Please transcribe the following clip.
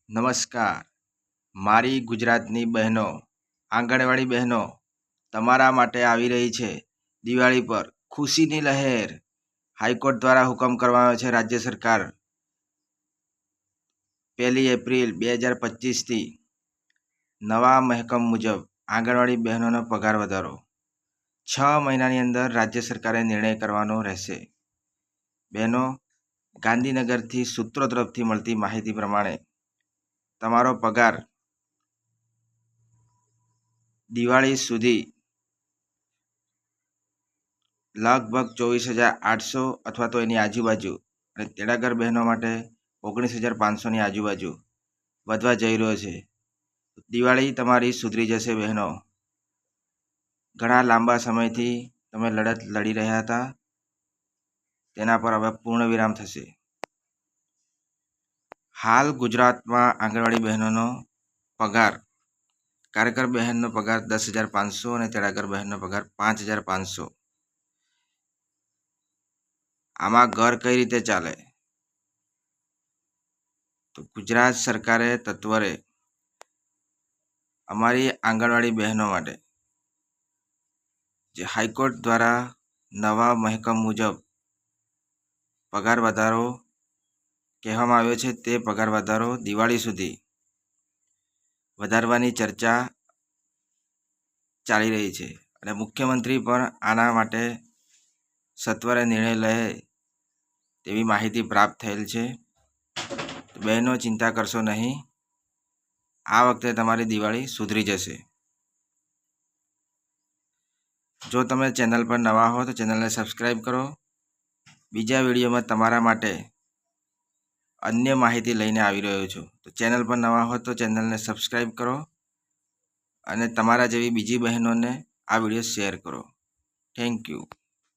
નમસ્કાર મારી ગુજરાતની બહેનો, આંગણવાડી બહેનો, તમારા માટે આવી રહી છે દિવાળી પર ખુશીની લહેર. હાઈકોર્ટ દ્વારા હુકમ કરવામાં આવ્યો છે. રાજ્ય સરકાર 1 એપ્રિલ 2025થી નવા મહેકમ મુજબ આંગણવાડી બહેનોનો પગાર વધારો 6 મહિનાની અંદર રાજ્ય સરકારે નિર્ણય કરવાનો રહેશે. બહેનો, ગાંધીનગરથી સૂત્રો તરફથી મળતી માહિતી પ્રમાણે તમારો પગાર દિવાળી સુધી લગભગ 24,800 અથવા તો એની આજુબાજુ અને તેડાગર બહેનો માટે 19,500ની આજુબાજુ વધવા જઈ રહ્યો છે. દિવાળી તમારી સુધરી જશે બહેનો. ઘણા લાંબા સમયથી તમે લડત લડી રહ્યા હતા, તેના પર હવે પૂર્ણ વિરામ થશે. હાલ ગુજરાતમાં આંગણવાડી બહેનોનો પગાર, કાર્યકર બહેનનો પગાર 10,500 અને તેડાગર બહેનનો પગાર 5,500. આમાં ઘર કઈ રીતે ચાલે? તો ગુજરાત સરકારે તત્વરે અમારી આંગણવાડી બહેનો માટે જે હાઈકોર્ટ દ્વારા નવા મહેકમ મુજબ પગાર વધારો કહેવામાં આવ્યો છે, તે પગાર વધારો દિવાળી સુધી વધારવાની ચર્ચા ચાલી રહી છે અને મુખ્યમંત્રી પણ આના માટે સત્વરે નિર્ણય લે તેવી માહિતી પ્રાપ્ત થયેલ છે. બહેનો, ચિંતા કરશો નહીં, આ વખતે તમારી દિવાળી સુધરી જશે. જો તમે ચેનલ પર નવા હો તો ચેનલને સબસ્ક્રાઈબ કરો. બીજા વિડીયોમાં તમારા માટે અન્ય માહિતી લઈને આવી રહ્યો છું. તો ચેનલ પર નવા હો તો ચેનલને સબસ્ક્રાઈબ કરો અને તમારા જેવી બીજી બહેનોને આ વિડીયો શેર કરો. Thank you.